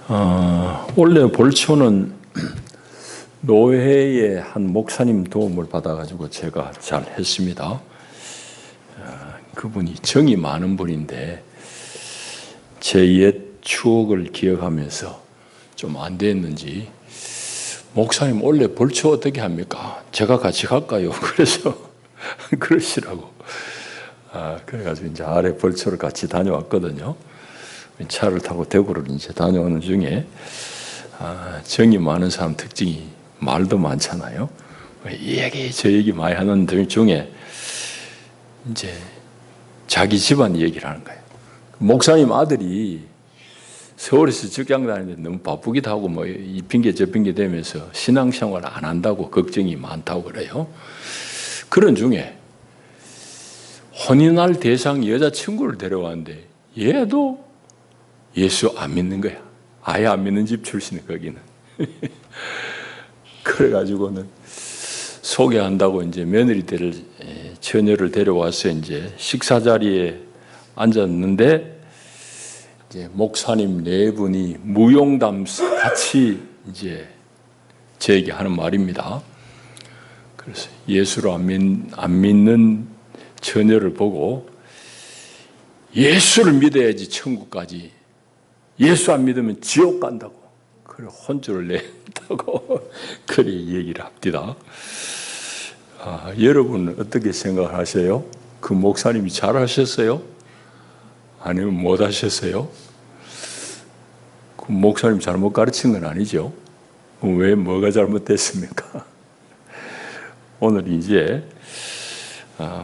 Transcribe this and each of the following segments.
원래 볼초는 노회의 한 목사님 도움을 받아가지고 제가 잘 했습니다. 그분이 정이 많은 분인데 제 옛 추억을 기억하면서 좀 안 됐는지 목사님 원래 볼초 어떻게 합니까? 제가 같이 갈까요? 그래서 그러시라고. 그래가지고 이제 아래 볼초를 같이 다녀왔거든요. 차를 타고 대구를 이제 다녀오는 중에 정이 많은 사람 특징이 말도 많잖아요. 이 얘기 저 얘기 많이 하는 중에 이제 자기 집안 얘기를 하는 거예요. 목사님 아들이 서울에서 직장 다니는데 너무 바쁘기도 하고 뭐 이 핑계 저 핑계 대면서 신앙생활 안 한다고 걱정이 많다고 그래요. 그런 중에 혼인할 대상 여자친구를 데려왔는데 얘도 예수 안 믿는 거야. 아예 안 믿는 집 출신이 거기는. 그래가지고는 소개한다고 이제 며느리들을 처녀를 데려와서 이제 식사 자리에 앉았는데 이제 목사님 네 분이 무용담 같이 이제 제게 하는 말입니다. 그래서 예수를 안 믿는 처녀를 보고 예수를 믿어야지 천국까지. 예수 안 믿으면 지옥 간다고. 그래 혼쭐을 낸다고 그래 얘기를 합니다. 여러분은 어떻게 생각하세요? 그 목사님이 잘하셨어요? 아니면 못하셨어요? 그 목사님 잘못 가르친 건 아니죠? 왜 뭐가 잘못됐습니까? 오늘 이제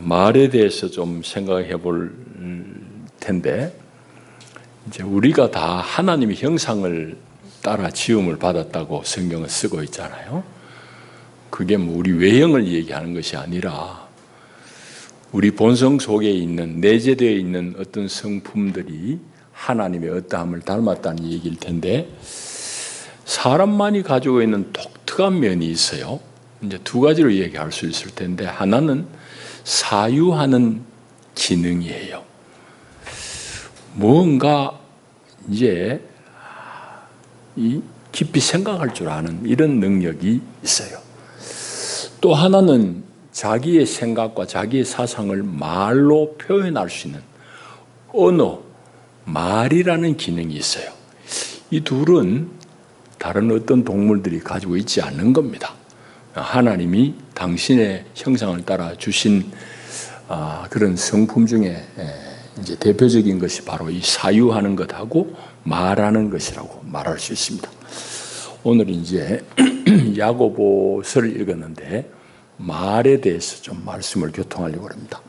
말에 대해서 좀 생각해 볼 텐데 이제 우리가 다 하나님의 형상을 따라 지음을 받았다고 성경을 쓰고 있잖아요. 그게 뭐 우리 외형을 얘기하는 것이 아니라 우리 본성 속에 있는 내재되어 있는 어떤 성품들이 하나님의 어떠함을 닮았다는 얘기일 텐데 사람만이 가지고 있는 독특한 면이 있어요. 이제 두 가지로 얘기할 수 있을 텐데 하나는 사유하는 기능이에요. 뭔가 이제 깊이 생각할 줄 아는 이런 능력이 있어요. 또 하나는 자기의 생각과 자기의 사상을 말로 표현할 수 있는 언어, 말이라는 기능이 있어요. 이 둘은 다른 어떤 동물들이 가지고 있지 않는 겁니다. 하나님이 당신의 형상을 따라 주신 그런 성품 중에 이제 대표적인 것이 바로 이 사유하는 것하고 말하는 것이라고 말할 수 있습니다. 오늘 이제 야고보서를 읽었는데 말에 대해서 좀 말씀을 교통하려고 합니다.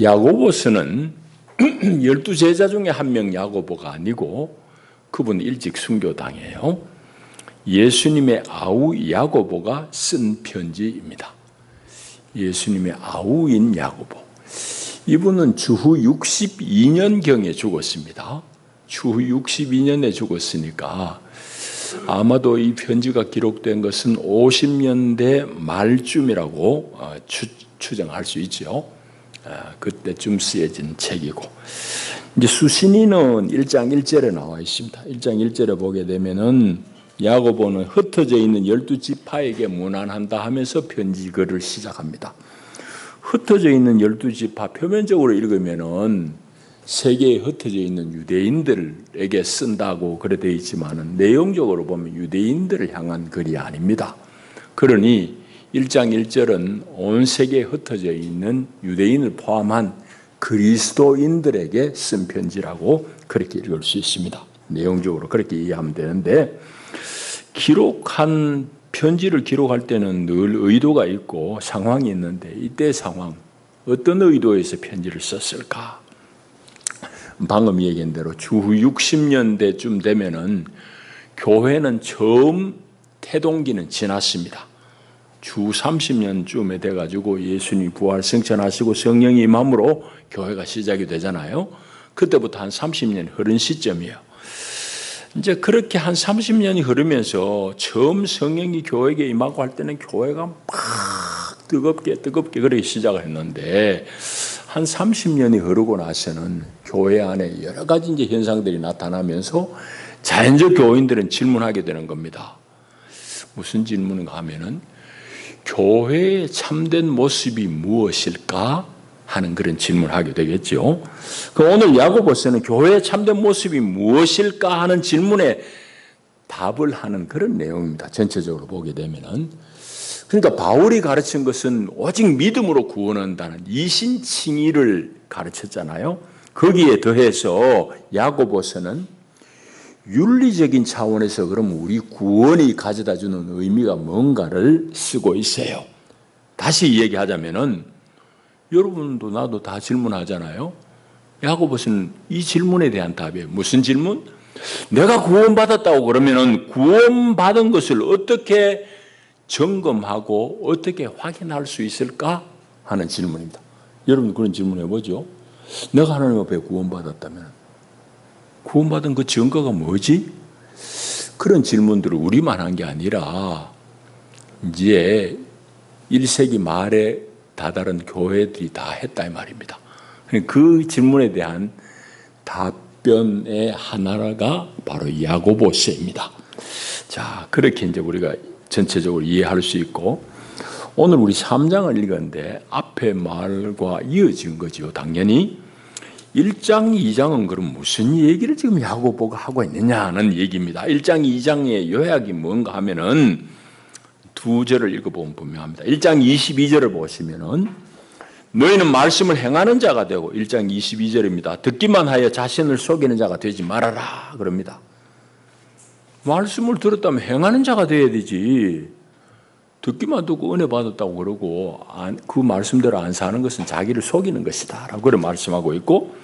야고보서는 12제자 중에 한 명 야고보가 아니고 그분 일찍 순교당해요. 예수님의 아우 야고보가 쓴 편지입니다. 예수님의 아우인 야고보. 이분은 주후 62년경에 죽었습니다. 주후 62년에 죽었으니까 아마도 이 편지가 기록된 것은 50년대 말쯤이라고 추정할 수 있죠. 그때쯤 쓰여진 책이고 이제 수신인은 1장 1절에 나와 있습니다. 1장 1절에 보게 되면은 야고보는 흩어져 있는 12지파에게 문안한다 하면서 편지 글을 시작합니다. 흩어져 있는 12지파 표면적으로 읽으면은 세계에 흩어져 있는 유대인들에게 쓴다고 그래 되어 있지만은 내용적으로 보면 유대인들을 향한 글이 아닙니다. 그러니 1장 1절은 온 세계에 흩어져 있는 유대인을 포함한 그리스도인들에게 쓴 편지라고 그렇게 읽을 수 있습니다. 내용적으로 그렇게 이해하면 되는데 기록한 편지를 기록할 때는 늘 의도가 있고 상황이 있는데 이때 상황 어떤 의도에서 편지를 썼을까? 방금 얘기한 대로 주후 60년대쯤 되면은 교회는 처음 태동기는 지났습니다. 주 30년쯤에 돼가지고 예수님이 부활 승천하시고 성령이 임함으로 교회가 시작이 되잖아요. 그때부터 한 30년이 흐른 시점이에요. 이제 그렇게 한 30년이 흐르면서 처음 성령이 교회에게 임하고 할 때는 교회가 막 뜨겁게 그렇게 시작을 했는데 한 30년이 흐르고 나서는 교회 안에 여러 가지 이제 현상들이 나타나면서 자연적 교인들은 질문하게 되는 겁니다. 무슨 질문인가 하면은 교회의 참된 모습이 무엇일까 하는 그런 질문을 하게 되겠죠. 오늘 야고보서는 교회의 참된 모습이 무엇일까 하는 질문에 답을 하는 그런 내용입니다. 전체적으로 보게 되면은. 그러니까 바울이 가르친 것은 오직 믿음으로 구원한다는 이신칭의를 가르쳤잖아요. 거기에 더해서 야고보서는 윤리적인 차원에서 그럼 우리 구원이 가져다주는 의미가 뭔가를 쓰고 있어요. 다시 얘기하자면은 여러분도 나도 다 질문하잖아요. 야고보서는 이 질문에 대한 답이에요. 무슨 질문? 내가 구원받았다고 그러면은 구원받은 것을 어떻게 점검하고 어떻게 확인할 수 있을까 하는 질문입니다. 여러분 그런 질문 해보죠. 내가 하나님 앞에 구원받았다면 구원받은 그 증거가 뭐지? 그런 질문들을 우리만 한 게 아니라 이제 1세기 말에 다다른 교회들이 다 했다 이 말입니다. 그 질문에 대한 답변의 하나가 바로 야고보서입니다. 자, 그렇게 이제 우리가 전체적으로 이해할 수 있고, 오늘 우리 3장을 읽었는데 앞에 말과 이어진 거죠. 당연히 1장, 2장은 그럼 무슨 얘기를 지금 야고보가 하고 있느냐는 얘기입니다. 1장, 2장의 요약이 뭔가 하면은 두 절을 읽어보면 분명합니다. 1장 22절을 보시면은 너희는 말씀을 행하는 자가 되고 1장 22절입니다. 듣기만 하여 자신을 속이는 자가 되지 말아라 그럽니다. 말씀을 들었다면 행하는 자가 돼야 되지. 듣기만 듣고 은혜 받았다고 그러고 그 말씀대로 안 사는 것은 자기를 속이는 것이다 라고 그렇게 말씀하고 있고,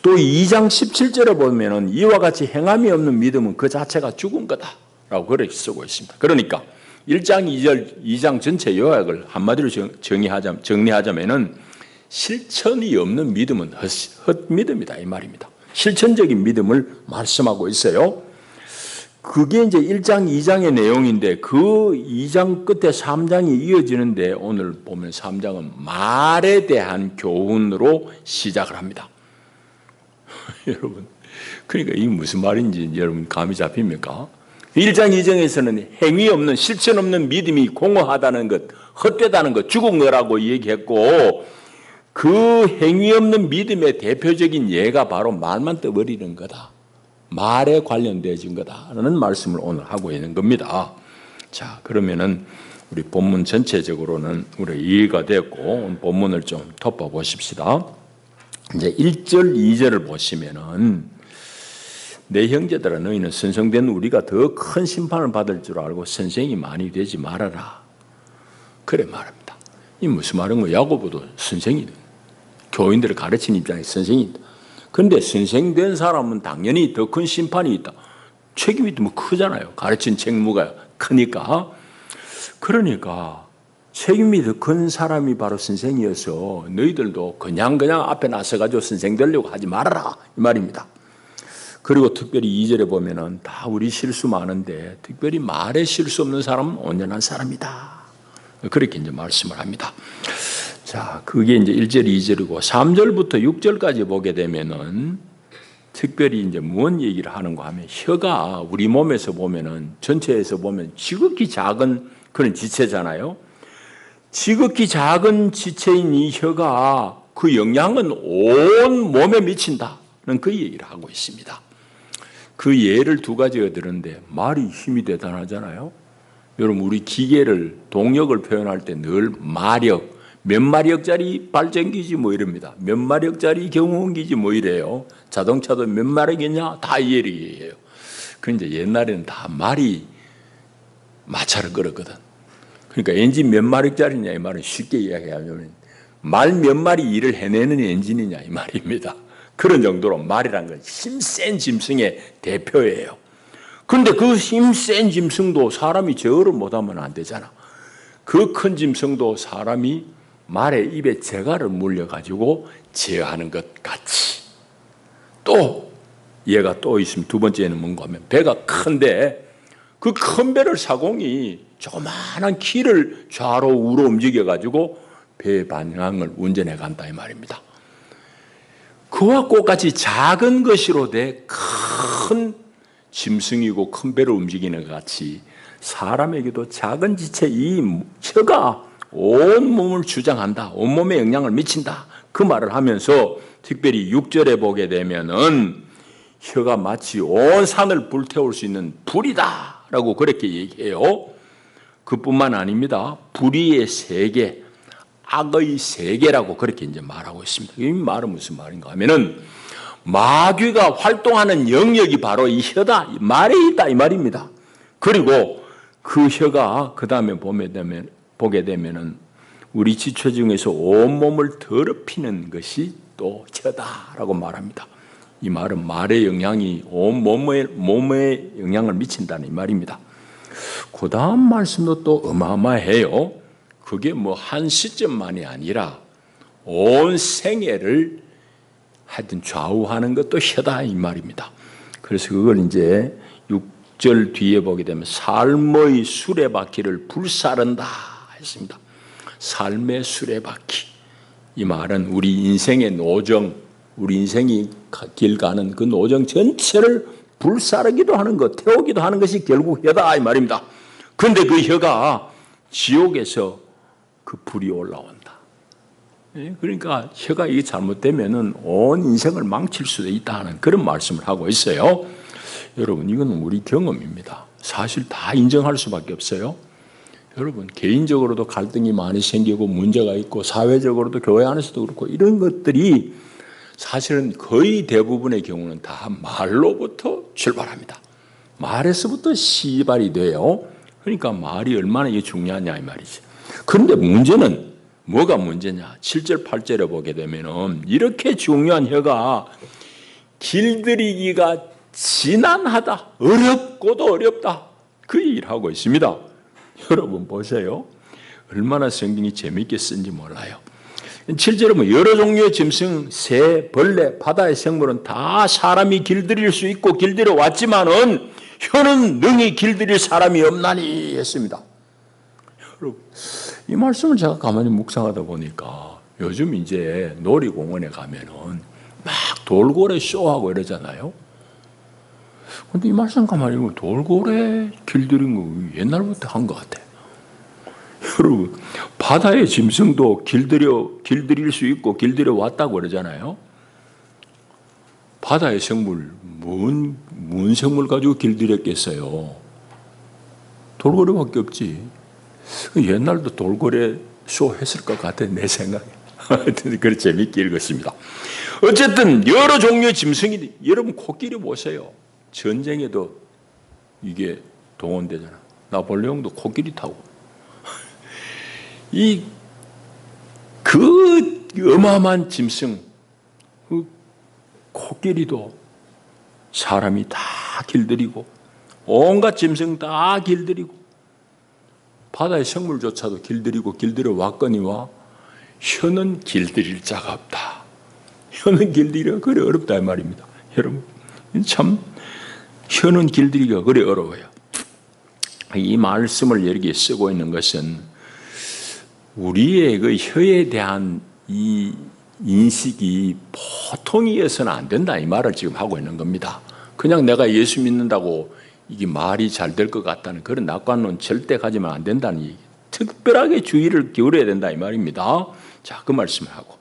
또 2장 17절에 보면은 이와 같이 행함이 없는 믿음은 그 자체가 죽은 거다 라고 그렇게 쓰고 있습니다. 그러니까 1장 2절 2장 전체 요약을 한마디로 정리하자면은 실천이 없는 믿음은 헛믿음이다 이 말입니다. 실천적인 믿음을 말씀하고 있어요. 그게 이제 1장 2장의 내용인데 그 2장 끝에 3장이 이어지는데 오늘 보면 3장은 말에 대한 교훈으로 시작을 합니다. 여러분, 그러니까 이게 무슨 말인지 여러분 감이 잡힙니까? 1장 2장에서는 행위 없는 실천 없는 믿음이 공허하다는 것, 헛되다는 것, 죽은 거라고 얘기했고, 그 행위 없는 믿음의 대표적인 예가 바로 말만 떠버리는 거다. 말에 관련되어진 거다라는 말씀을 오늘 하고 있는 겁니다. 자, 그러면은 우리 본문 전체적으로는 우리 이해가 됐고 본문을 좀 덮어 보십시다. 이제 1절, 2절을 보시면은 내 형제들아 너희는 선생된 우리가 더 큰 심판을 받을 줄 알고 선생이 많이 되지 말아라. 그래 말합니다. 이 무슨 말인 거예요? 야고보도 선생이다. 교인들을 가르치는 입장에서 선생이다. 그런데 선생된 사람은 당연히 더 큰 심판이 있다. 책임이 더 크잖아요. 가르친 책무가 크니까. 그러니까 책임이 더 큰 사람이 바로 선생이어서 너희들도 그냥 앞에 나서가지고 선생 되려고 하지 말아라 이 말입니다. 그리고 특별히 2절에 보면은 다 우리 실수 많은데 특별히 말에 실수 없는 사람은 온전한 사람이다. 그렇게 이제 말씀을 합니다. 자, 그게 이제 1절, 2절이고 3절부터 6절까지 보게 되면은 특별히 이제 무슨 얘기를 하는가 하면 혀가 우리 몸에서 보면은 전체에서 보면 지극히 작은 그런 지체잖아요. 지극히 작은 지체인 이 혀가 그 영향은 온 몸에 미친다는 그 얘기를 하고 있습니다. 그 예를 두 가지가 들었는데 말이 힘이 대단하잖아요. 여러분 우리 기계를 동력을 표현할 때 늘 마력, 몇 마력짜리 발전기지 뭐 이럽니다. 몇 마력짜리 경운기지 뭐 이래요. 자동차도 몇 마력이냐 다 이 얘기예요. 그런데 옛날에는 다 말이 마차를 끌었거든. 그러니까 엔진 몇 마력짜리냐 이 말은 쉽게 이야기하면 말 몇 마리 일을 해내는 엔진이냐 이 말입니다. 그런 정도로 말이란 건 힘센 짐승의 대표예요. 그런데 그 힘센 짐승도 사람이 제어를 못하면 안 되잖아. 그 큰 짐승도 사람이 말의 입에 재갈을 물려가지고 제어하는 것 같이. 또 얘가 또 있으면 두 번째는 뭔가 하면 배가 큰데 그 큰 배를 사공이 조그마한 키를 좌로 우로 움직여가지고 배의 방향을 운전해 간다 이 말입니다. 그와 똑같이 작은 것이로 돼 큰 짐승이고 큰 배로 움직이는 것 같이 사람에게도 작은 지체 이 혀가 온 몸을 주장한다. 온몸에 영향을 미친다. 그 말을 하면서 특별히 6절에 보게 되면은 혀가 마치 온 산을 불태울 수 있는 불이다 라고 그렇게 얘기해요. 그뿐만 아닙니다. 불의의 세계, 악의 세계라고 그렇게 이제 말하고 있습니다. 이 말은 무슨 말인가 하면은 마귀가 활동하는 영역이 바로 이 혀다, 말에 있다 이 말입니다. 그리고 그 혀가 그 다음에 보게 되면은 우리 지체 중에서 온몸을 더럽히는 것이 또 혀다라고 말합니다. 이 말은 말의 영향이 온 몸에 영향을 미친다는 이 말입니다. 그 다음 말씀도 또 어마어마해요. 그게 뭐 한 시점만이 아니라 온 생애를 하여튼 좌우하는 것도 혀다 이 말입니다. 그래서 그걸 이제 6절 뒤에 보게 되면 삶의 수레바퀴를 불사른다 했습니다. 삶의 수레바퀴. 이 말은 우리 인생의 노정, 우리 인생이 길 가는 그 노정 전체를 불사르기도 하는 것, 태우기도 하는 것이 결국 혀다 이 말입니다. 그런데 그 혀가 지옥에서 그 불이 올라온다. 그러니까 혀가 이게 잘못되면은 온 인생을 망칠 수도 있다 하는 그런 말씀을 하고 있어요. 여러분, 이건 우리 경험입니다. 사실 다 인정할 수밖에 없어요. 여러분, 개인적으로도 갈등이 많이 생기고 문제가 있고 사회적으로도 교회 안에서도 그렇고 이런 것들이 사실은 거의 대부분의 경우는 다 말로부터 출발합니다. 말에서부터 시발이 돼요. 그러니까 말이 얼마나 이게 중요하냐 이 말이지. 그런데 문제는 뭐가 문제냐? 7절 8절에 보게 되면은 이렇게 중요한 혀가 길들이기가 지난하다. 어렵고도 어렵다. 그 얘기를 하고 있습니다. 여러분 보세요. 얼마나 성경이 재미있게 쓴지 몰라요. 7절에 뭐 여러 종류의 짐승, 새, 벌레, 바다의 생물은 다 사람이 길들일 수 있고 길들여 왔지만은 혀는 능히 길들일 사람이 없나니 했습니다. 여러분, 이 말씀을 제가 가만히 묵상하다 보니까 요즘 이제 놀이공원에 가면은 막 돌고래 쇼하고 이러잖아요. 근데 이 말씀 가만히 보면 돌고래 길들인 거 옛날부터 한 것 같아요. 여러분, 바다의 짐승도 길들일 수 있고 길들여 왔다고 그러잖아요. 바다의 생물, 뭔 생물 가지고 길들였겠어요? 돌고래밖에 없지. 옛날도 돌고래 쇼 했을 것 같아, 내 생각에. 그래 재밌게 읽었습니다. 어쨌든 여러 종류의 짐승이, 여러분 코끼리 보세요. 전쟁에도 이게 동원되잖아. 나폴레옹도 코끼리 타고. 그 어마어마한 짐승, 그 코끼리도 사람이 다 길들이고, 온갖 짐승 다 길들이고, 바다의 생물조차도 길들여 왔거니와 혀는 길들일 자가 없다. 혀는 길들이기가 그래 어렵다 이 말입니다. 여러분, 참 혀는 길들이기가 그래 어려워요. 이 말씀을 여기에 쓰고 있는 것은 우리의 그 혀에 대한 이 인식이 보통이어서는 안 된다 이 말을 지금 하고 있는 겁니다. 그냥 내가 예수 믿는다고 이게 말이 잘 될 것 같다는 그런 낙관론 절대 가지면 안 된다는 얘기. 특별하게 주의를 기울여야 된다 이 말입니다. 자, 그 말씀을 하고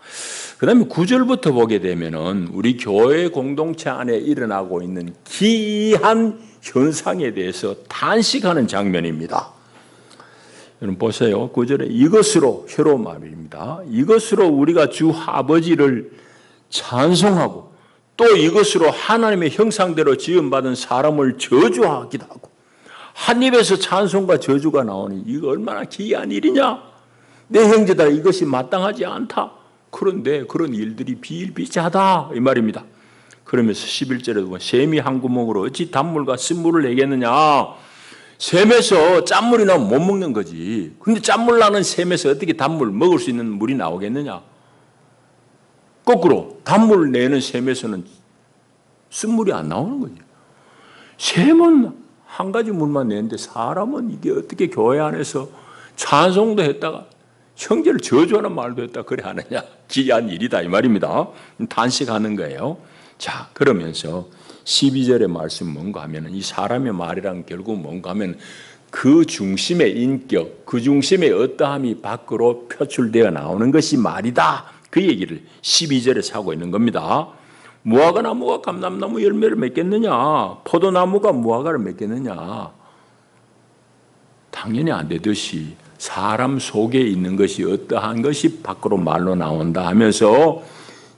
그 다음에 9절부터 보게 되면은 우리 교회 공동체 안에 일어나고 있는 기이한 현상에 대해서 탄식하는 장면입니다. 여러분 보세요. 9절에 이것으로, 혀로 말입니다. 이것으로 우리가 주 아버지를 찬송하고 또 이것으로 하나님의 형상대로 지음받은 사람을 저주하기도 하고, 한 입에서 찬송과 저주가 나오니 이거 얼마나 기이한 일이냐. 내 형제들아, 이것이 마땅하지 않다. 그런데 그런 일들이 비일비재하다 이 말입니다. 그러면서 11절에 보면 샘이 한 구멍으로 어찌 단물과 쓴물을 내겠느냐. 샘에서 짠물이 나면 못 먹는 거지. 근데 짠물 나는 샘에서 어떻게 단물, 먹을 수 있는 물이 나오겠느냐. 거꾸로 단물 내는 샘에서는 쓴물이 안 나오는 거죠. 샘은 한 가지 물만 내는데 사람은 이게 어떻게 교회 안에서 찬송도 했다가 형제를 저주하는 말도 했다 그래 하느냐. 기이한 일이다 이 말입니다. 단식하는 거예요. 자, 그러면서 12절의 말씀 뭔가 하면 이 사람의 말이란 결국 뭔가 하면 그 중심의 인격, 그 중심의 어떠함이 밖으로 표출되어 나오는 것이 말이다. 그 얘기를 12절에서 하고 있는 겁니다. 무화과 나무가 감람나무 열매를 맺겠느냐? 포도나무가 무화과를 맺겠느냐? 당연히 안 되듯이 사람 속에 있는 것이 어떠한 것이 밖으로 말로 나온다 하면서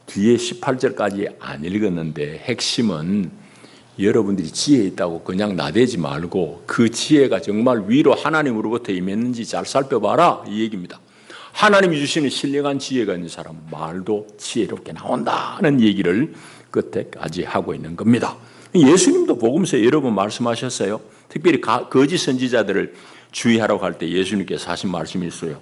뒤에 18절까지 안 읽었는데 핵심은 여러분들이 지혜 있다고 그냥 나대지 말고 그 지혜가 정말 위로 하나님으로부터 임했는지 잘 살펴봐라 이 얘기입니다. 하나님이 주시는 신령한 지혜가 있는 사람 말도 지혜롭게 나온다는 얘기를 끝에까지 하고 있는 겁니다. 예수님도 복음서에 여러 번 말씀하셨어요. 특별히 거짓 선지자들을 주의하라고 할 때 예수님께서 하신 말씀이 있어요.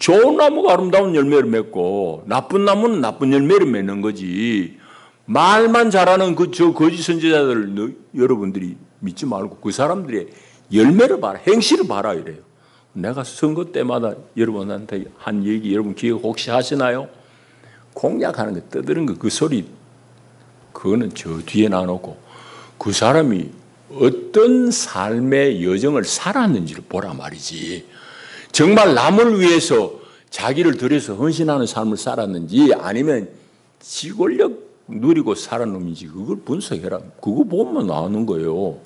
좋은 나무가 아름다운 열매를 맺고 나쁜 나무는 나쁜 열매를 맺는 거지. 말만 잘하는 저 거짓 선지자들 여러분들이 믿지 말고 그 사람들의 열매를 봐라, 행실을 봐라 이래요. 내가 선거 때마다 여러분한테 한 얘기 여러분 기억 혹시 하시나요? 공약하는 거 떠드는 거 그 소리 그거는 저 뒤에 놔놓고 그 사람이 어떤 삶의 여정을 살았는지를 보라 말이지. 정말 남을 위해서 자기를 들여서 헌신하는 삶을 살았는지 아니면 지권력 누리고 살은 놈인지 그걸 분석해라. 그거 보면 나오는 거예요.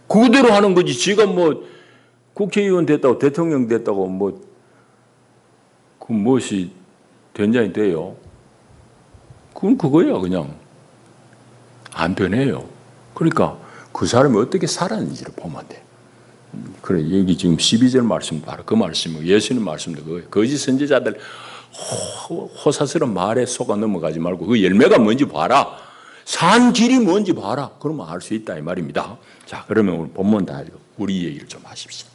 그대로 하는 거지. 지가 뭐 국회의원 됐다고 대통령 됐다고 뭐 그 무엇이 된장이 돼요. 그건 그거야 그냥. 안 변해요. 그러니까 그 사람이 어떻게 살았는지를 보면 돼. 그래 여기 지금 12절 말씀 바로 그 말씀이고 예수님 말씀도 그거예요. 거짓 선지자들 호사스러운 말에 속아 넘어가지 말고 그 열매가 뭔지 봐라. 산 길이 뭔지 봐라. 그러면 알 수 있다 이 말입니다. 자 그러면 오늘 본문 다 우리 얘기를 좀 하십시오.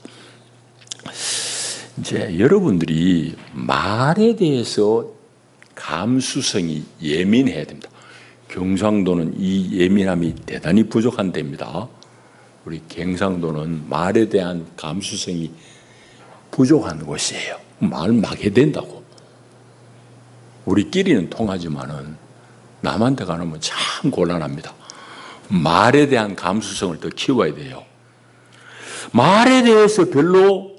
이제 여러분들이 말에 대해서 감수성이 예민해야 됩니다. 경상도는 이 예민함이 대단히 부족한 데입니다. 우리 경상도는 말에 대한 감수성이 부족한 곳이에요. 말 막 해야 된다고. 우리끼리는 통하지만은 남한테 가면 참 곤란합니다. 말에 대한 감수성을 더 키워야 돼요. 말에 대해서 별로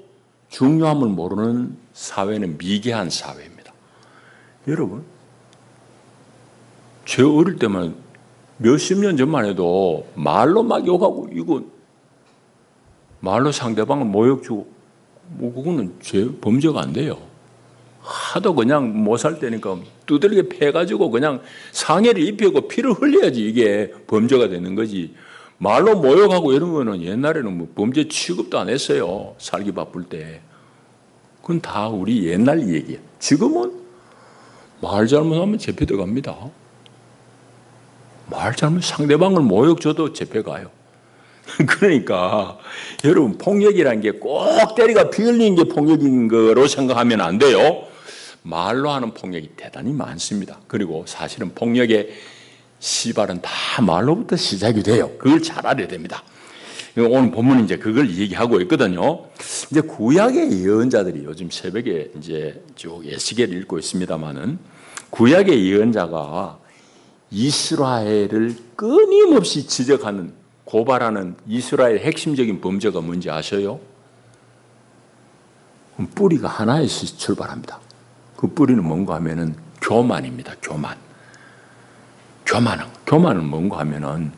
중요함을 모르는 사회는 미개한 사회입니다. 여러분, 제 어릴 때만 몇십 년 전만 해도 말로 막 욕하고 이거 말로 상대방을 모욕 주고 뭐 그거는 범죄가 안 돼요. 하도 그냥 못 살 때니까 두들겨 패가지고 그냥 상해를 입히고 피를 흘려야지 이게 범죄가 되는 거지. 말로 모욕하고 이런 거는 옛날에는 뭐 범죄 취급도 안 했어요. 살기 바쁠 때. 그건 다 우리 옛날 얘기예요. 지금은 말 잘못하면 잡혀 들어갑니다. 말 잘못 상대방을 모욕 줘도 잡혀가요. 그러니까 여러분 폭력이라는 게 꼭 때리가 피 흘리는 게 폭력인 거로 생각하면 안 돼요. 말로 하는 폭력이 대단히 많습니다. 그리고 사실은 폭력의 시발은 다 말로부터 시작이 돼요. 그걸 잘 알아야 됩니다. 오늘 본문은 이제 그걸 얘기하고 있거든요. 이제 구약의 예언자들이 요즘 새벽에 이제 쭉 예시계를 읽고 있습니다만은 구약의 예언자가 이스라엘을 끊임없이 지적하는 고발하는 이스라엘 핵심적인 범죄가 뭔지 아셔요? 뿌리가 하나에서 출발합니다. 그 뿌리는 뭔가 하면은 교만입니다. 교만은 뭔가 하면은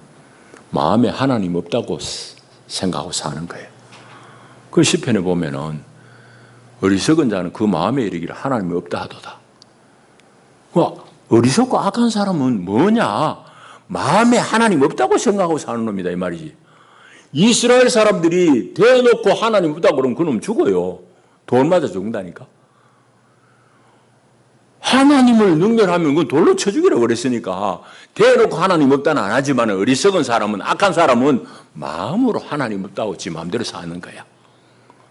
마음에 하나님 없다고 생각하고 사는 거예요. 그 시편에 보면은 어리석은 자는 그 마음에 이르기를 하나님이 없다 하도다. 어리석고 악한 사람은 뭐냐? 마음에 하나님 없다고 생각하고 사는 놈이다 이 말이지. 이스라엘 사람들이 대놓고 하나님 없다고 그러면 그놈 죽어요. 돌 맞아 죽는다니까. 하나님을 능멸하면 그건 돌로 쳐 죽이라고 그랬으니까 대놓고 하나님 없다는 안 하지만 어리석은 사람은 악한 사람은 마음으로 하나님 없다고 지 마음대로 사는 거야.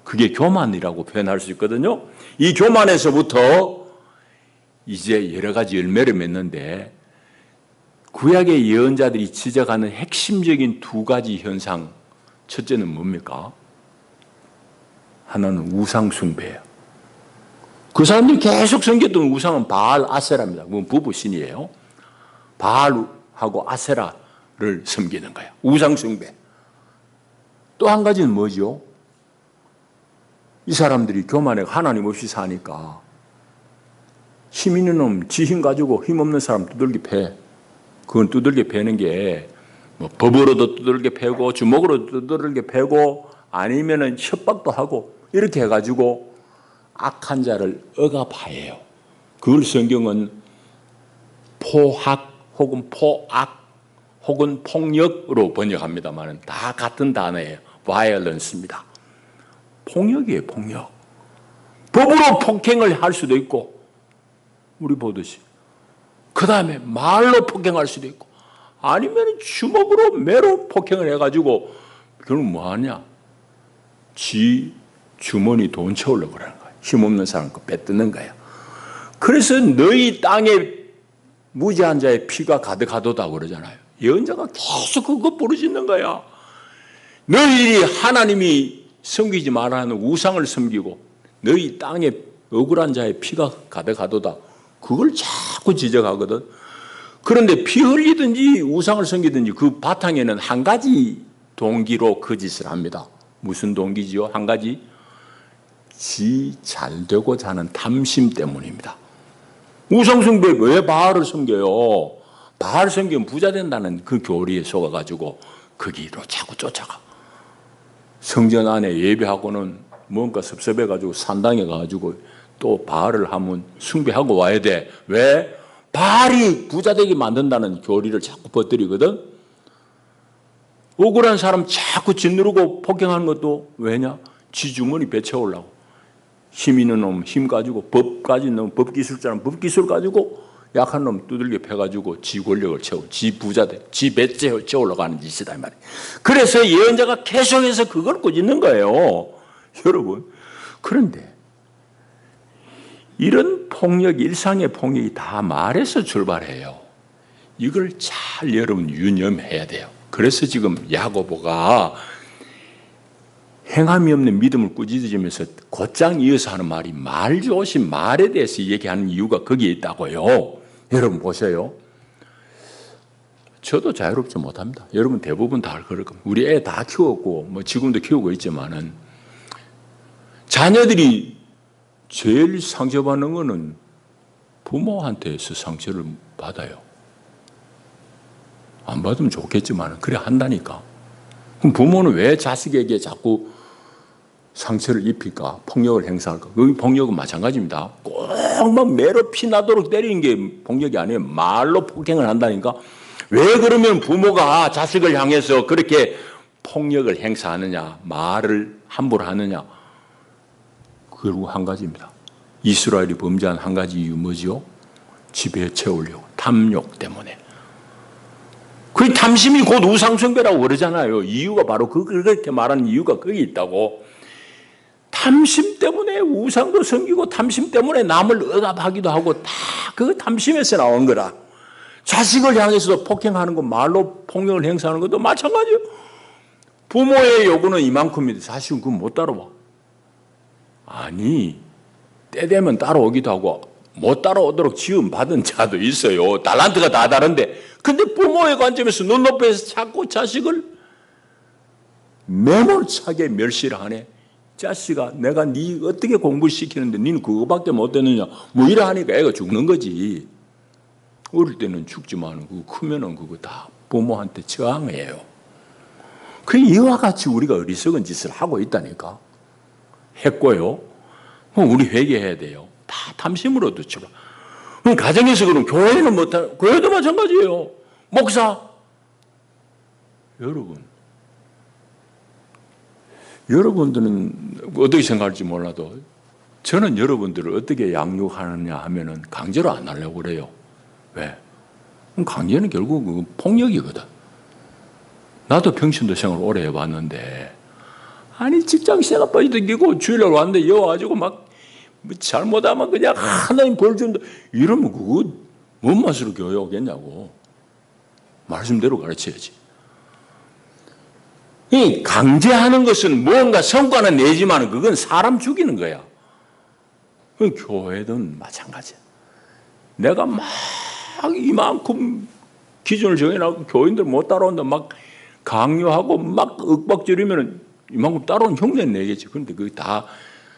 그게 교만이라고 표현할 수 있거든요. 이 교만에서부터 이제 여러 가지 열매를 맺는데 구약의 예언자들이 지적하는 핵심적인 두 가지 현상, 첫째는 뭡니까? 하나는 우상 숭배예요. 그 사람들이 계속 섬겼던 우상은 바알 아세라입니다. 그건 부부신이에요. 바알하고 아세라 섬기는 거야. 우상 숭배. 또 한 가지는 뭐죠? 이 사람들이 교만에 하나님 없이 사니까 힘 있는 놈, 지 힘 가지고 힘 없는 사람 두들겨 패. 그건 두들겨 패는 게 뭐 법으로도 두들겨 패고 주먹으로 두들겨 패고 아니면은 협박도 하고 이렇게 해가지고 악한 자를 억압하여요. 그걸 성경은 포악 혹은 포악 혹은 폭력으로 번역합니다만 다 같은 단어예요. violence입니다. 폭력이에요, 폭력. 법으로 폭행을 할 수도 있고 우리 보듯이 그 다음에 말로 폭행할 수도 있고 아니면 주먹으로 매로 폭행을 해가지고 그럼 뭐하냐? 지 주머니 돈 채우려고 그러는 거야. 힘없는 사람 거 뺏드는 거야. 그래서 너희 땅에 무지한 자의 피가 가득하도다 그러잖아요. 예언자가 계속 그거 부르짖는 거야. 너희들이 하나님이 섬기지 말아야 하는 우상을 섬기고 너희 땅에 억울한 자의 피가 가득하도다. 그걸 자꾸 지적하거든. 그런데 피 흘리든지 우상을 섬기든지 그 바탕에는 한 가지 동기로 그 짓을 합니다. 무슨 동기지요? 한 가지. 지 잘되고자 하는 탐심 때문입니다. 우상 숭배 왜 바알을 섬겨요? 바알 섬기면 부자 된다는 그 교리에 속아가지고 거기로 자꾸 쫓아가. 성전 안에 예배하고는 뭔가 섭섭해가지고 산당에 가가지고 또 바알을 하면 숭배하고 와야 돼. 왜? 바알이 부자되게 만든다는 교리를 자꾸 퍼뜨리거든. 억울한 사람 자꾸 짓누르고 폭행하는 것도 왜냐? 지 주머니 배채우려고. 힘 있는 놈 힘 가지고 법 가진 놈 법기술자는 법기술 가지고 약한 놈 두들겨 패가지고 지 권력을 채우고 지 부자돼 지 배 채우려고 하는 짓이다 이 말이에요. 그래서 예언자가 계속해서 그걸 꾸짖는 거예요. 여러분 그런데 이런 폭력, 일상의 폭력이 다 말에서 출발해요. 이걸 잘 여러분 유념해야 돼요. 그래서 지금 야고보가 행함이 없는 믿음을 꾸짖으면서 곧장 이어서 하는 말이 말 좋으신 말에 대해서 얘기하는 이유가 거기에 있다고요. 여러분 보세요. 저도 자유롭지 못합니다. 여러분 대부분 다 그럴 겁니다. 우리 애 다 키웠고 뭐 지금도 키우고 있지만은 자녀들이 제일 상처받는 거는 부모한테서 상처를 받아요. 안 받으면 좋겠지만 그래 한다니까. 그럼 부모는 왜 자식에게 자꾸 상처를 입힐까? 폭력을 행사할까? 그 폭력은 마찬가지입니다. 꼭 막 매로 피나도록 때리는 게 폭력이 아니에요. 말로 폭행을 한다니까. 왜 그러면 부모가 자식을 향해서 그렇게 폭력을 행사하느냐? 말을 함부로 하느냐? 그리고 한 가지입니다. 이스라엘이 범죄한 한 가지 이유 뭐지요? 지배 채우려고. 탐욕 때문에. 그 탐심이 곧 우상숭배라고 그러잖아요. 이유가 바로 그렇게 말하는 이유가 거기 있다고. 탐심 때문에 우상도 섬기고 탐심 때문에 남을 억압하기도 하고 다 그 탐심에서 나온 거라. 자식을 향해서도 폭행하는 거 말로 폭력을 행사하는 것도 마찬가지예요. 부모의 요구는 이만큼인데 자식은 그거 못 따라와. 아니 때 되면 따라오기도 하고 못 따라오도록 지원받은 자도 있어요. 달란트가 다 다른데 근데 부모의 관점에서 눈높이에서 자꾸 자식을 매몰차게 멸시를 하네. 자식아 내가 네 어떻게 공부시키는데 니는 그거밖에 못 되느냐 뭐 이래 하니까 애가 죽는 거지. 어릴 때는 죽지만 그거 크면은 그거 다 부모한테 저항해요. 그 이와 같이 우리가 어리석은 짓을 하고 있다니까. 했고요. 우리 회개해야 돼요. 다 탐심으로도 치고. 가정에서 그럼 교회는 못하는, 교회도 마찬가지예요. 목사. 여러분들은 어떻게 생각할지 몰라도 저는 여러분들을 어떻게 양육하느냐 하면은 강제로 안 하려고 그래요. 왜? 강제는 결국 폭력이거든. 나도 평신도 생활 오래 해봤는데 아니 직장 생활 빠지기고 주일날 왔는데 여와가지고 막 잘못하면 그냥 하나님 벌 준다 이러면 그거 뭔 맛으로 교회 오겠냐고. 말씀대로 가르쳐야지. 이 강제하는 것은 뭔가 성과는 내지만 그건 사람 죽이는 거야. 교회든 마찬가지야. 내가 막 이만큼 기준을 정해놓고 교인들 못 따라온다 막 강요하고 막 윽박지르면 이만큼 따라온 흉내 내겠지. 그런데 그게 다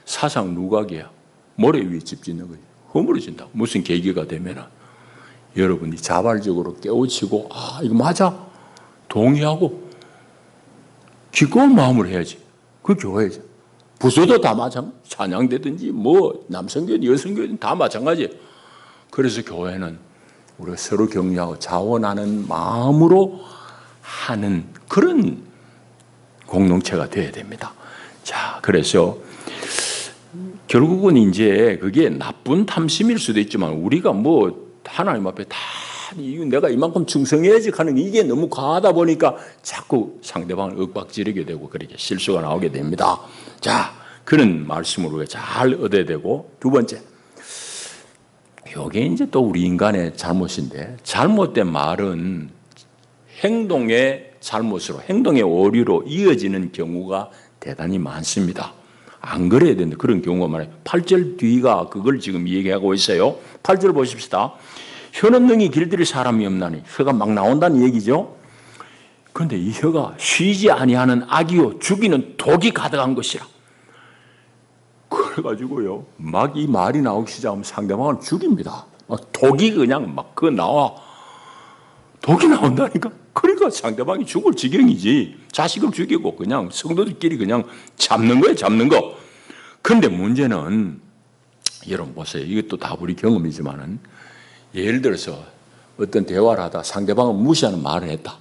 사상 누각이야. 모래 위에 집 짓는 거지. 허물어진다. 무슨 계기가 되면은 여러분이 자발적으로 깨우치고 이거 맞아 동의하고 기꺼운 마음으로 해야지. 그 교회죠. 부서도 다 마찬가지. 찬양되든지 뭐 남성교회 여성교회든 다 마찬가지예요. 그래서 교회는 우리가 서로 격려하고 자원하는 마음으로 하는 그런 공동체가 되어야 됩니다. 자, 그래서 결국은 이제 그게 나쁜 탐심일 수도 있지만 우리가 뭐 하나님 앞에 다 내가 이만큼 충성해야지 하는 이게 너무 과하다 보니까 자꾸 상대방을 윽박지르게 되고 그렇게 실수가 나오게 됩니다. 자, 그런 말씀으로 잘 얻어야 되고, 두 번째, 이게 이제 또 우리 인간의 잘못인데, 잘못된 말은 행동의 잘못으로, 행동의 오류로 이어지는 경우가 대단히 많습니다. 안 그래야 되는데 그런 경우가 많아요. 8절 뒤가 그걸 지금 얘기하고 있어요. 8절 보십시다. 혀는 능히 길들일 사람이 없나니, 혀가 막 나온다는 얘기죠. 그런데 이 혀가 쉬지 아니하는 악이요 죽이는 독이 가득한 것이라. 그래가지고요, 막 이 말이 나오기 시작하면 상대방을 죽입니다. 막 독이 그냥 막 그 나와. 독이 나온다니까. 그러니까 상대방이 죽을 지경이지. 자식을 죽이고 그냥 성도들끼리 그냥 잡는 거예요, 잡는 거. 그런데 문제는 여러분 보세요. 이것도 다 우리 경험이지만은, 예를 들어서 어떤 대화를 하다 상대방을 무시하는 말을 했다.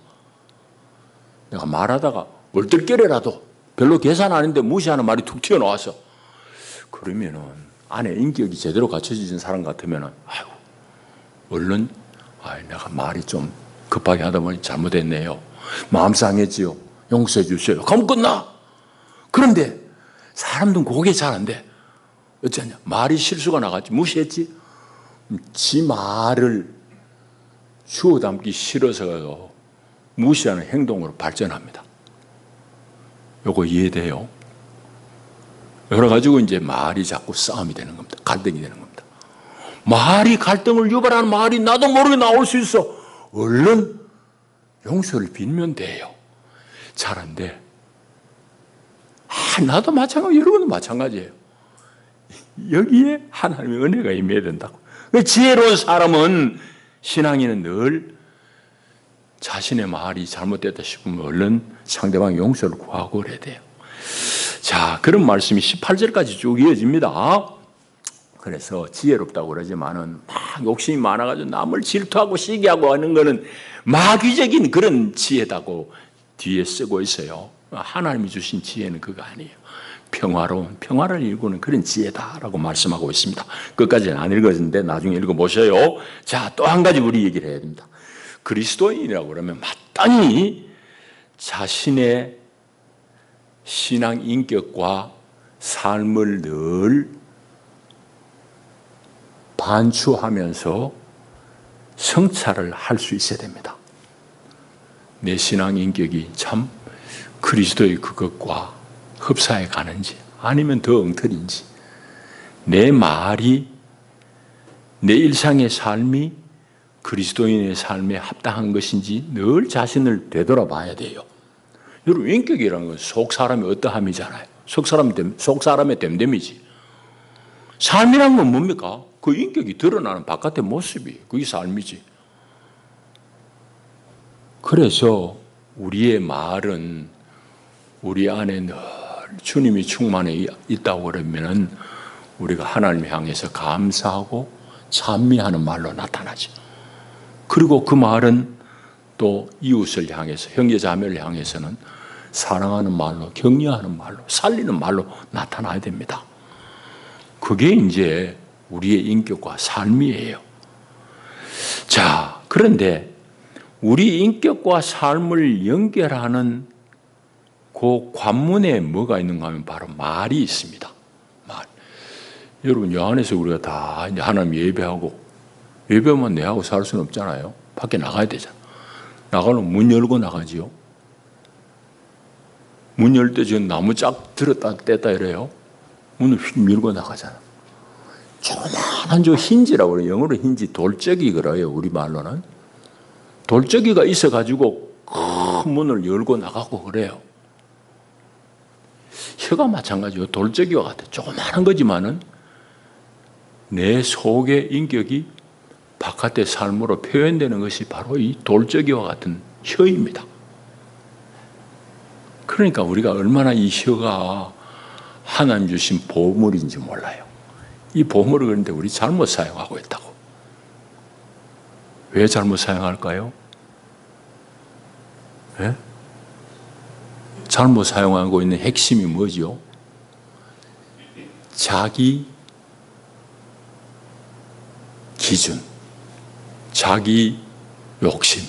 내가 말하다가 얼떨결에라도 별로 계산 아닌데 무시하는 말이 툭 튀어나와서, 그러면은 안에 인격이 제대로 갖춰진 사람 같으면은 얼른 내가 말이 좀 급하게 하다 보니 잘못했네요. 마음 상했지요. 용서해 주세요. 그럼 끝나. 그런데 사람들은 그게 잘 안 돼. 어쩌냐? 말이 실수가 나갔지. 무시했지. 지 말을 주워 담기 싫어서 무시하는 행동으로 발전합니다. 요거 이해돼요? 그래가지고 이제 말이 자꾸 싸움이 되는 겁니다. 갈등이 되는 겁니다. 말이 갈등을 유발하는 말이 나도 모르게 나올 수 있어. 얼른 용서를 빌면 돼요. 잘 안 돼. 나도 마찬가지고 여러분도 마찬가지예요. 여기에 하나님의 은혜가 임해야 된다고. 지혜로운 사람은, 신앙인은 늘 자신의 말이 잘못됐다 싶으면 얼른 상대방 용서를 구하고 그래야 돼요. 자, 그런 말씀이 18절까지 쭉 이어집니다. 그래서 지혜롭다고 그러지만은 막 욕심이 많아가지고 남을 질투하고 시기하고 하는 거는 마귀적인 그런 지혜다고 뒤에 쓰고 있어요. 하나님이 주신 지혜는 그거 아니에요. 평화로운, 평화를 일구는 그런 지혜다라고 말씀하고 있습니다. 끝까지는 안 읽어졌는데 나중에 읽어보셔요. 자, 또 한 가지 우리 얘기를 해야 됩니다. 그리스도인이라고 그러면 마땅히 자신의 신앙 인격과 삶을 늘 반추하면서 성찰을 할 수 있어야 됩니다. 내 신앙 인격이 참 그리스도의 그것과 흡사해 가는지 아니면 더 엉터리인지, 내 말이, 내 일상의 삶이 그리스도인의 삶에 합당한 것인지 늘 자신을 되돌아봐야 돼요. 여러분, 인격이라는 건 속 사람의 어떠함이잖아요. 속 사람의 됨됨이지. 삶이란 건 뭡니까? 그 인격이 드러나는 바깥의 모습이, 그게 삶이지. 그래서 우리의 말은 우리 안에 늘 주님이 충만해 있다고 그러면은 우리가 하나님을 향해서 감사하고 찬미하는 말로 나타나죠. 그리고 그 말은 또 이웃을 향해서, 형제 자매를 향해서는 사랑하는 말로, 격려하는 말로, 살리는 말로 나타나야 됩니다. 그게 이제 우리의 인격과 삶이에요. 자, 그런데 우리 인격과 삶을 연결하는 그 관문에 뭐가 있는가 하면 바로 말이 있습니다. 말. 여러분, 요 안에서 우리가 다 이제 하나님 예배하고, 예배만 내하고 살 수는 없잖아요. 밖에 나가야 되잖아. 나가면 문 열고 나가지요. 문 열 때 지금 나무 짝 들었다 뗐다 이래요. 문을 휙 밀고 나가잖아. 조그만한 저 힌지라고 그래요. 영어로 힌지, 돌적이 그래요. 우리 말로는. 돌적이가 있어가지고 큰 문을 열고 나가고 그래요. 혀가 마찬가지요. 돌적이와 같아. 조그마한 거지만은 내 속의 인격이 바깥의 삶으로 표현되는 것이 바로 이 돌적이와 같은 혀입니다. 그러니까 우리가 얼마나 이 혀가 하나님 주신 보물인지 몰라요. 이 보물을 그런데 우리 잘못 사용하고 있다고. 왜 잘못 사용할까요? 네? 잘못 사용하고 있는 핵심이 뭐죠? 자기 기준, 자기 욕심.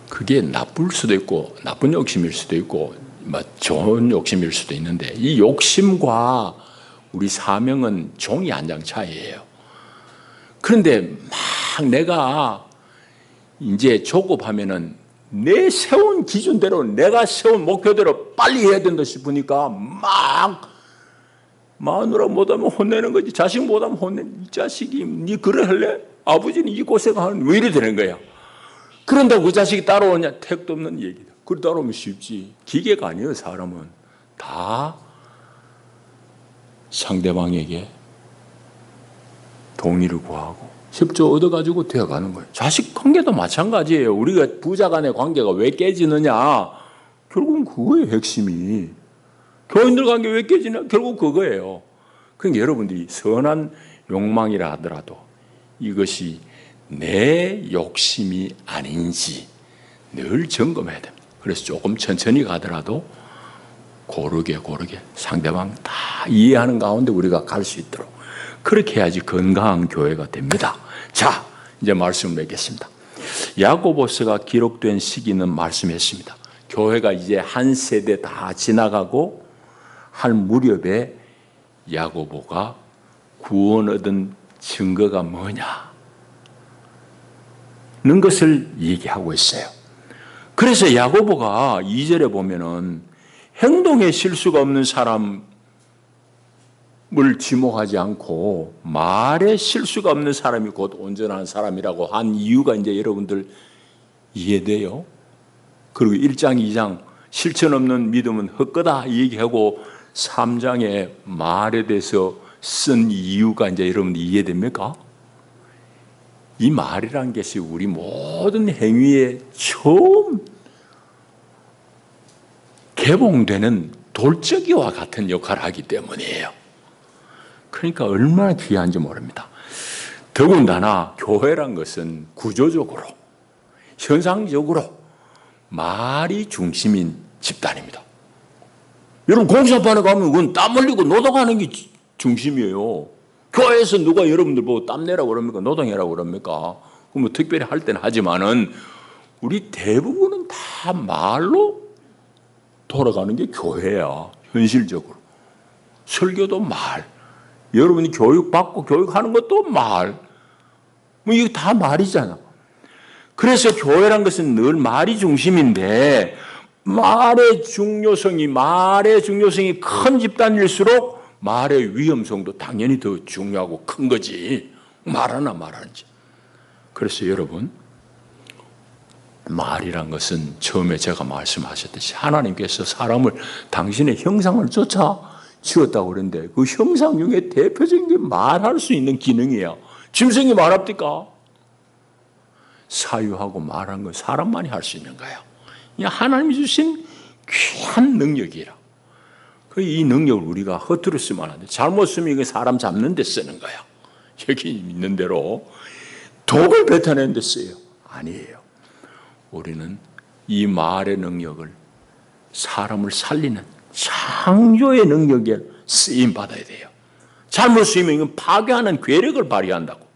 그게 나쁠 수도 있고 나쁜 욕심일 수도 있고 좋은 욕심일 수도 있는데 이 욕심과 우리 사명은 종이 한 장 차이예요. 그런데 막 내가 이제 조급하면은 내 세운 기준대로 내가 세운 목표대로 빨리 해야 된다 싶으니까 막 마누라 못하면 혼내는 거지. 자식 못하면 혼내는 이 자식이 니 그래 할래? 아버지는 이 고생하는 왜 이래 되는 거야? 그런다고 그 자식이 따라오냐? 택도 없는 얘기다. 그래 따라오면 쉽지. 기계가 아니에요. 사람은 다 상대방에게 동의를 구하고 협조 얻어가지고 되어가는 거예요. 자식 관계도 마찬가지예요. 우리가 부자 간의 관계가 왜 깨지느냐? 결국은 그거예요. 핵심이. 교인들 관계 왜 깨지냐? 결국 그거예요. 그러니까 여러분들이 선한 욕망이라 하더라도 이것이 내 욕심이 아닌지 늘 점검해야 됩니다. 그래서 조금 천천히 가더라도 고르게 상대방 다 이해하는 가운데 우리가 갈 수 있도록 그렇게 해야지 건강한 교회가 됩니다. 자, 이제 말씀을 맺겠습니다. 야고보서가 기록된 시기는 말씀했습니다. 교회가 이제 한 세대 다 지나가고 할 무렵에 야고보가 구원 얻은 증거가 뭐냐 는 것을 얘기하고 있어요. 그래서 야고보가 2절에 보면은 행동에 실수가 없는 사람을 지목하지 않고 말에 실수가 없는 사람이 곧 온전한 사람이라고 한 이유가 이제 여러분들 이해돼요? 그리고 1장, 2장 실천 없는 믿음은 헛거다 얘기하고 3장의 말에 대해서 쓴 이유가 이제 여러분 이해됩니까? 이 말이라는 것이 우리 모든 행위에 처음 개봉되는 돌적이와 같은 역할을 하기 때문이에요. 그러니까 얼마나 귀한지 모릅니다. 더군다나 교회란 것은 구조적으로, 현상적으로 말이 중심인 집단입니다. 여러분 공사판에 가면 그건 땀 흘리고 노동하는 게 중심이에요. 교회에서 누가 여러분들 보고 땀내라고 그럽니까? 노동해라고 그럽니까? 뭐 특별히 할 때는 하지만은 우리 대부분은 다 말로 돌아가는 게 교회야. 현실적으로. 설교도 말. 여러분이 교육받고 교육하는 것도 말. 뭐 이거 다 말이잖아. 그래서 교회란 것은 늘 말이 중심인데 말의 중요성이 큰 집단일수록 말의 위험성도 당연히 더 중요하고 큰 거지. 말하나 말하는지. 그래서 여러분 말이란 것은 처음에 제가 말씀하셨듯이 하나님께서 사람을 당신의 형상을 쫓아 지었다고 그러는데 그 형상 중에 대표적인 게 말할 수 있는 기능이에요. 짐승이 말합니까? 사유하고 말하는 건 사람만이 할 수 있는 거예요. 하나님이 주신 귀한 능력이라. 이 능력을 우리가 허투루 쓰면 안 돼. 잘못 쓰면 이게 사람 잡는 데 쓰는 거야. 여기 있는 대로 독을 뱉어내는 데 써요. 아니에요. 우리는 이 말의 능력을 사람을 살리는 창조의 능력에 쓰임 받아야 돼요. 잘못 쓰이면 이건 파괴하는 괴력을 발휘한다고.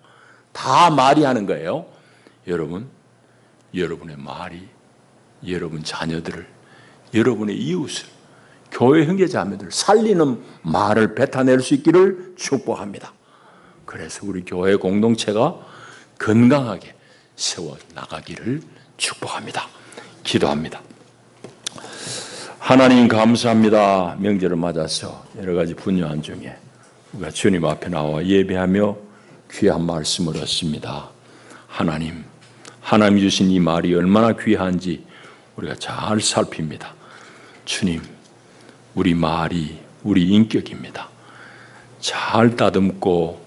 다 말이 하는 거예요. 여러분, 여러분의 말이 여러분 자녀들을, 여러분의 이웃을, 교회 형제자매들 살리는 말을 뱉어낼 수 있기를 축복합니다. 그래서 우리 교회 공동체가 건강하게 세워 나가기를 축복합니다. 기도합니다. 하나님 감사합니다. 명절을 맞아서 여러 가지 분야한 중에 우리가 주님 앞에 나와 예배하며 귀한 말씀을 얻습니다. 하나님 하나님이 주신 이 말이 얼마나 귀한지 우리가 잘 살핍니다. 주님, 우리 말이 우리 인격입니다. 잘 다듬고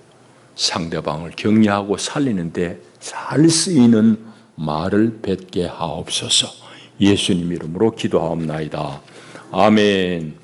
상대방을 격려하고 살리는데 잘 쓰이는 말을 뱉게 하옵소서. 예수님 이름으로 기도하옵나이다. 아멘.